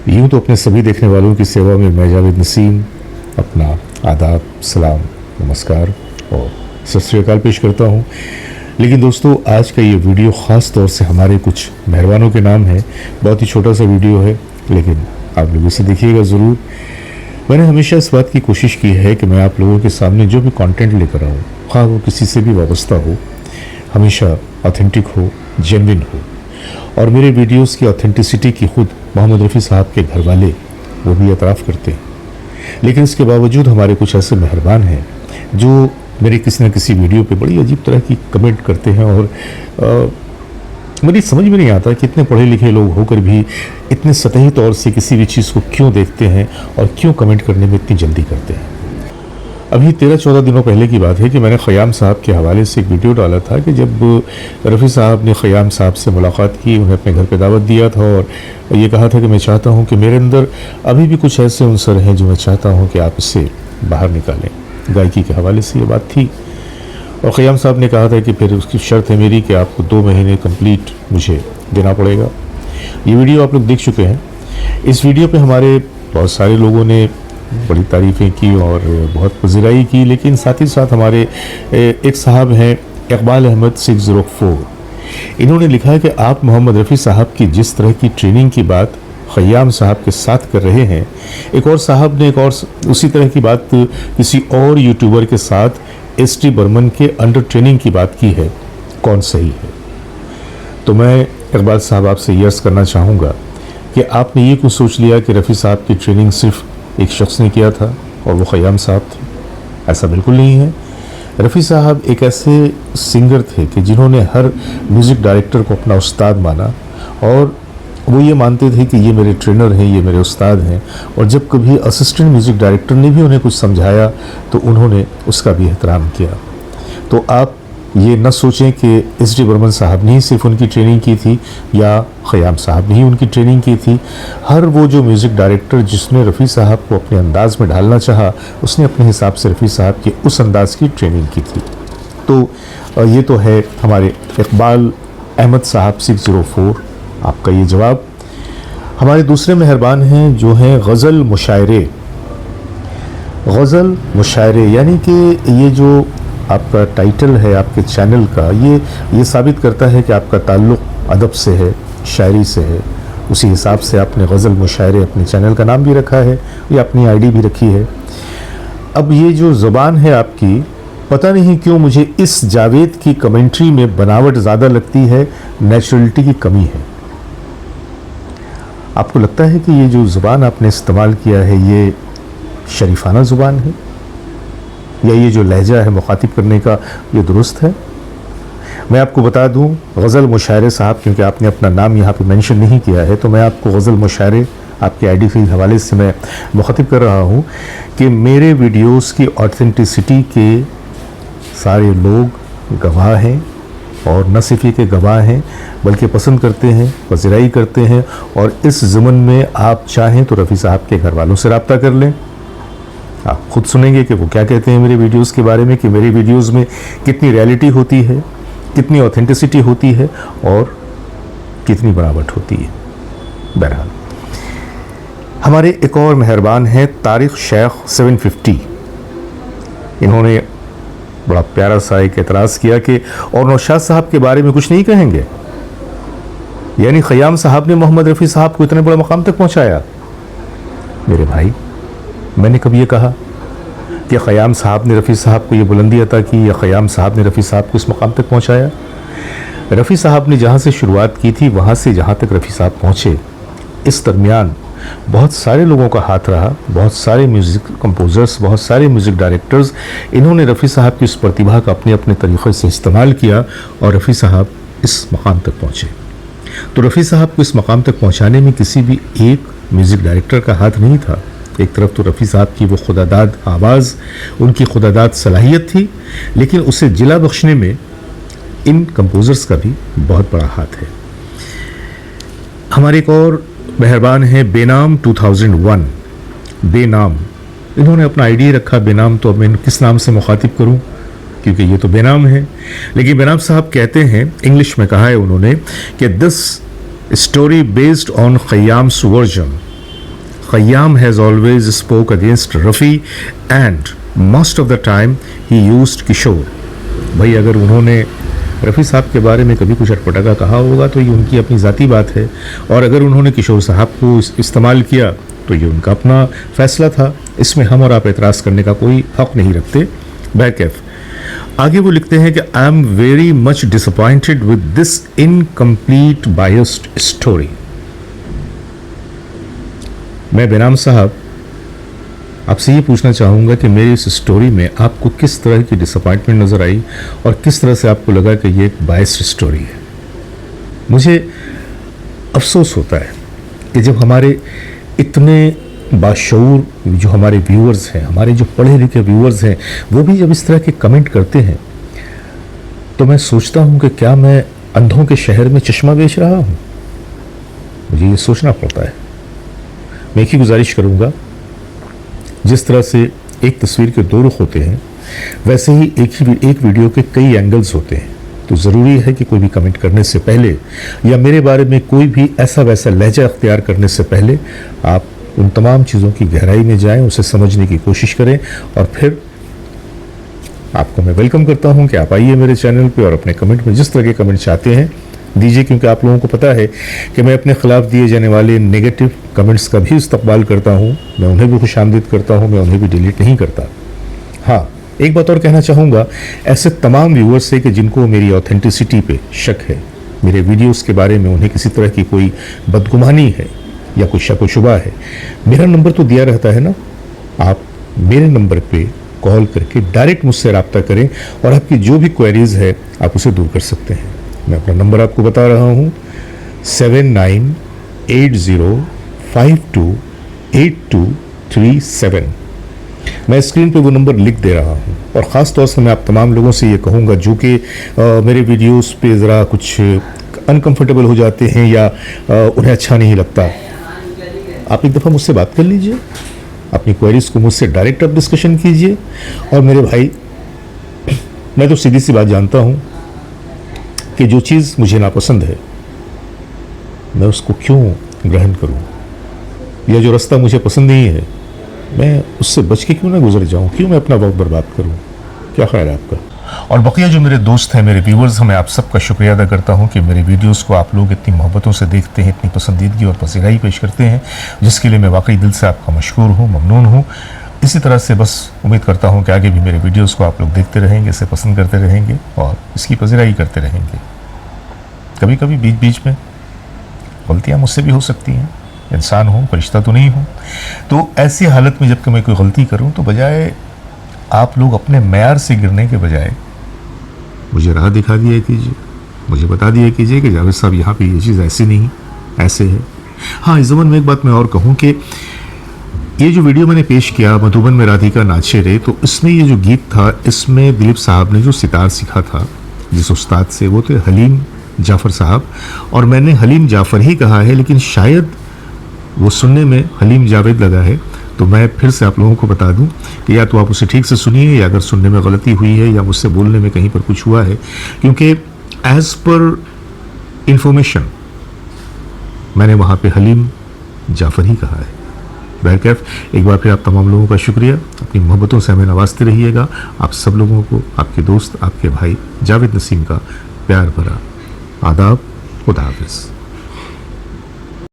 यूँ तो अपने सभी देखने वालों की सेवा में मैं जावेद नसीम अपना आदाब, सलाम, नमस्कार और सत श्री अकाल पेश करता हूँ। लेकिन दोस्तों, आज का ये वीडियो ख़ास तौर से हमारे कुछ मेहरबानों के नाम है। बहुत ही छोटा सा वीडियो है, लेकिन आप लोग इसे देखिएगा ज़रूर। मैंने हमेशा इस बात की कोशिश की है कि मैं आप लोगों के सामने जो भी कंटेंट लेकर आऊँ, हाँ वो किसी से भी वाबस्ता हो, हमेशा ऑथेंटिक हो, जेन्युइन हो। और मेरे वीडियोस की ऑथेंटिसिटी की खुद मोहम्मद रफ़ी साहब के घर वाले वो भी एतराफ़ करते हैं। लेकिन इसके बावजूद हमारे कुछ ऐसे मेहरबान हैं जो मेरे किसी न किसी वीडियो पे बड़ी अजीब तरह की कमेंट करते हैं और मेरी समझ में नहीं आता कि इतने पढ़े लिखे लोग होकर भी इतने सतही तौर से किसी भी चीज़ को क्यों देखते हैं और क्यों कमेंट करने में इतनी जल्दी करते हैं। अभी 13-14 दिनों पहले की बात है कि मैंने ख़याम साहब के हवाले से एक वीडियो डाला था कि जब रफ़ी साहब ने ख़याम साहब से मुलाकात की, उन्हें अपने घर पे दावत दिया था और ये कहा था कि मैं चाहता हूँ कि मेरे अंदर अभी भी कुछ ऐसे अंसर हैं जो मैं चाहता हूँ कि आप इससे बाहर निकालें। गायकी के हवाले से ये बात थी और ख़याम साहब ने कहा था कि फिर उसकी शर्त है मेरी कि आपको 2 महीने कंप्लीट मुझे देना पड़ेगा। ये वीडियो आप लोग देख चुके हैं। इस वीडियो पे हमारे बहुत सारे लोगों ने बड़ी तारीफ़ें की और बहुत पज़िराई की, लेकिन साथ ही साथ हमारे एक साहब हैं इकबाल अहमद 604, इन्होंने लिखा है कि आप मोहम्मद रफ़ी साहब की जिस तरह की ट्रेनिंग की बात ख़याम साहब के साथ कर रहे हैं, एक और साहब ने एक और उसी तरह की बात किसी और यूट्यूबर के साथ एस.टी. बर्मन के अंडर ट्रेनिंग की बात की है। कौन सही है? तो मैं इकबाल साहब आपसे ये अर्ज़ करना चाहूँगा कि आपने ये क्यों सोच लिया कि रफ़ी साहब की ट्रेनिंग सिर्फ़ एक शख्स ने किया था और वो ख़याम साहब थे? ऐसा बिल्कुल नहीं है। रफ़ी साहब एक ऐसे सिंगर थे कि जिन्होंने हर म्यूज़िक डायरेक्टर को अपना उस्ताद माना और वो ये मानते थे कि ये मेरे ट्रेनर हैं, ये मेरे उस्ताद हैं। और जब कभी असिस्टेंट म्यूज़िक डायरेक्टर ने भी उन्हें कुछ समझाया तो उन्होंने उसका भी एहतराम किया। तो आप ये न सोचें कि एस.टी. बर्मन साहब ने ही सिर्फ उनकी ट्रेनिंग की थी या ख़याम साहब ने ही उनकी ट्रेनिंग की थी। हर वो जो म्यूज़िक डायरेक्टर जिसने रफ़ी साहब को अपने अंदाज़ में ढालना चाहा, उसने अपने हिसाब से रफ़ी साहब के उस अंदाज़ की ट्रेनिंग की थी। तो ये तो है हमारे इकबाल अहमद साहब 604 आपका ये जवाब। हमारे दूसरे मेहरबान हैं जो हैं गज़ल मुशायरे। गज़ल मुशायरे यानी कि ये जो आपका टाइटल है आपके चैनल का, ये साबित करता है कि आपका ताल्लुक़ अदब से है, शायरी से है। उसी हिसाब से आपने गज़ल मुशायरे अपने चैनल का नाम भी रखा है, ये अपनी आईडी भी रखी है। अब ये जो ज़ुबान है आपकी, पता नहीं क्यों मुझे इस जावेद की कमेंट्री में बनावट ज़्यादा लगती है, नेचुरलिटी की कमी है। आपको लगता है कि ये जो ज़ुबान आपने इस्तेमाल किया है ये शरीफाना ज़ुबान है या ये जो लहजा है मुखातिब करने का ये दुरुस्त है? मैं आपको बता दूं, गज़ल मुशायरे साहब, क्योंकि आपने अपना नाम यहाँ पे मेंशन नहीं किया है, तो मैं आपको गज़ल मुशायरे आपके आईडी के हवाले से मैं मुखातिब कर रहा हूँ कि मेरे वीडियोस की ऑथेंटिसिटी के सारे लोग गवाह हैं और न सिर्फ के गवाह हैं बल्कि पसंद करते हैं, पज़िराई करते हैं। और इस ज़मन में आप चाहें तो रफ़ी साहब के घर वालों से रब्ता कर लें। आप खुद सुनेंगे कि वो क्या कहते हैं मेरे वीडियोस के बारे में, कि मेरे वीडियोस में कितनी रियलिटी होती है, कितनी ऑथेंटिसिटी होती है और कितनी बनावट होती है। बहरहाल हमारे एक और मेहरबान हैं तारिक शेख 750। इन्होंने बड़ा प्यारा सा एक एतराज़ किया कि और नौशाद साहब के बारे में कुछ नहीं कहेंगे, यानी ख़याम साहब ने मोहम्मद रफ़ी साहब को इतने बड़े मकाम तक पहुँचाया। मेरे भाई, मैंने कभी ये कहा कि ख़याम साहब ने रफ़ी साहब को ये बुलंदी अता की या ख़याम साहब ने रफ़ी साहब को इस मकाम तक पहुँचाया? रफ़ी साहब ने जहाँ से शुरुआत की थी वहाँ से जहाँ तक रफ़ी साहब पहुँचे, इस दरमियान बहुत सारे लोगों का हाथ रहा। बहुत सारे म्यूज़िक कंपोज़र्स, बहुत सारे म्यूज़िक डायरेक्टर्स, इन्होंने रफ़ी साहब की इस प्रतिभा का अपने अपने तरीक़े से इस्तेमाल किया और रफ़ी साहब इस मकाम तक पहुँचे। तो रफ़ी साहब को इस मकाम तक पहुँचाने में किसी भी एक म्यूज़िक डायरेक्टर का हाथ नहीं था। एक तरफ तो रफ़ी साहब की वो खुदादाद आवाज़, उनकी खुदादाद सलाहियत थी, लेकिन उसे जिला बख्शने में इन कंपोज़र्स का भी बहुत बड़ा हाथ है। हमारे एक और मेहरबान है बेनाम 2001। बेनाम, इन्होंने अपना आईडी रखा बेनाम, तो अब मैं किस नाम से मुखातिब करूं, क्योंकि ये तो बेनाम है। लेकिन बेनाम साहब कहते हैं, इंग्लिश में कहा है उन्होंने कि this story based on Khayyam's version Khayyam has always spoke against Rafi and most of the time he used Kishore. भाई अगर उन्होंने रफ़ी साहब के बारे में कभी कुछ अटपटा कहा होगा तो ये उनकी अपनी ज़ाती बात है, और अगर उन्होंने किशोर साहब को इस्तेमाल किया तो ये उनका अपना फ़ैसला था। इसमें हम और आप एतराज़ करने का कोई हक़ नहीं रखते। बैकैफ आगे वो लिखते हैं कि I am very much disappointed with this incomplete biased story. मैं बेनाम साहब आपसे ये पूछना चाहूँगा कि मेरी इस स्टोरी में आपको किस तरह की डिसअपॉइंटमेंट नज़र आई और किस तरह से आपको लगा कि ये एक बायस्ड स्टोरी है। मुझे अफसोस होता है कि जब हमारे इतने बाशऊर जो हमारे व्यूअर्स हैं, हमारे जो पढ़े लिखे व्यूअर्स हैं, वो भी जब इस तरह के कमेंट करते हैं तो मैं सोचता हूँ कि क्या मैं अंधों के शहर में चश्मा बेच रहा हूँ। मुझे ये सोचना पड़ता है। मैं एक ही गुजारिश करूँगा, जिस तरह से एक तस्वीर के दो रुख होते हैं वैसे ही एक वीडियो के कई एंगल्स होते हैं। तो ज़रूरी है कि कोई भी कमेंट करने से पहले या मेरे बारे में कोई भी ऐसा वैसा लहजा अख्तियार करने से पहले आप उन तमाम चीज़ों की गहराई में जाएं, उसे समझने की कोशिश करें, और फिर आपको मैं वेलकम करता हूं कि आप आइए मेरे चैनल पे और अपने कमेंट में जिस तरह के कमेंट चाहते हैं दीजिए, क्योंकि आप लोगों को पता है कि मैं अपने ख़िलाफ़ दिए जाने वाले नेगेटिव कमेंट्स का भी इस्तकबाल करता हूं। मैं उन्हें भी खुशामदीद करता हूं, मैं उन्हें भी डिलीट नहीं करता। हाँ, एक बात और कहना चाहूँगा ऐसे तमाम व्यूअर्स से कि जिनको मेरी ऑथेंटिसिटी पे शक है, मेरे वीडियोस के बारे में उन्हें किसी तरह की कोई बदगुमानी है या कोई शक व शुबा है, मेरा नंबर तो दिया रहता है ना, आप मेरे नंबर पे कॉल करके डायरेक्ट मुझसे रब्ता करें और आपकी जो भी क्वेरीज़ है आप उसे दूर कर सकते हैं। मैं अपना नंबर आपको बता रहा हूँ 7980528237। मैं स्क्रीन पे वो नंबर लिख दे रहा हूँ, और ख़ास तौर से मैं आप तमाम लोगों से ये कहूँगा जो कि मेरे वीडियोस पे ज़रा कुछ अनकंफर्टेबल हो जाते हैं या उन्हें अच्छा नहीं लगता, आप एक दफ़ा मुझसे बात कर लीजिए, अपनी क्वेरीज़ को मुझसे डायरेक्ट आप डिस्कशन कीजिए। और मेरे भाई, मैं तो सीधी सी बात जानता हूँ कि जो चीज़ मुझे नापसंद है मैं उसको क्यों ग्रहण करूँ, या जो रास्ता मुझे पसंद नहीं है मैं उससे बच के क्यों ना गुजर जाऊँ, क्यों मैं अपना वक्त बर्बाद करूँ। क्या ख्याल है आपका? और बकिया जो मेरे दोस्त हैं, मेरे व्यूवर्स हैं, मैं आप सबका शुक्रिया अदा करता हूं कि मेरे वीडियोस को आप लोग इतनी मोहब्बतों से देखते हैं, इतनी पसंदीदगी और पसीराई पेश करते हैं, जिसके लिए मैं वाकई दिल से आपका मशकूर हूं, ममनून हूं। इसी तरह से बस उम्मीद करता हूं कि आगे भी मेरे वीडियोस को आप लोग देखते रहेंगे, इसे पसंद करते रहेंगे और इसकी पसीराई करते रहेंगे। कभी कभी बीच बीच में गलतियाँ मुझसे भी हो सकती हैं, इंसान हूँ, फरिश्ता तो नहीं हूँ। तो ऐसी हालत में जबकि मैं कोई गलती करूँ तो बजाय आप लोग अपने मैार से गिरने के बजाय मुझे राह दिखा दिया कीजिए, मुझे बता दिया कीजिए कि जावेद साहब यहाँ पे ये चीज़ ऐसी नहीं ऐसे है। हाँ, इस ज़माने में एक बात मैं और कहूँ कि ये जो वीडियो मैंने पेश किया मधुबन में राधिका नाचे रे, तो इसमें ये जो गीत था इसमें दिलीप साहब ने जो सितार सीखा था जिस उस्ताद से, वो थे हलीम जाफ़र साहब, और मैंने हलीम जाफ़र ही कहा है लेकिन शायद वो सुनने में हलीम जावेद लगा है। तो मैं फिर से आप लोगों को बता दूं कि या तो आप उसे ठीक से सुनिए, या अगर सुनने में गलती हुई है या मुझसे बोलने में कहीं पर कुछ हुआ है, क्योंकि एज़ पर इंफॉर्मेशन मैंने वहाँ पे हलीम जाफ़र ही कहा है। बहरकैफ एक बार फिर आप तमाम लोगों का शुक्रिया, अपनी मोहब्बतों से हमें नवाजते रहिएगा। आप सब लोगों को, आपके दोस्त, आपके भाई जावेद नसीम का प्यार भरा आदाब। खुदा हाफ़िज़।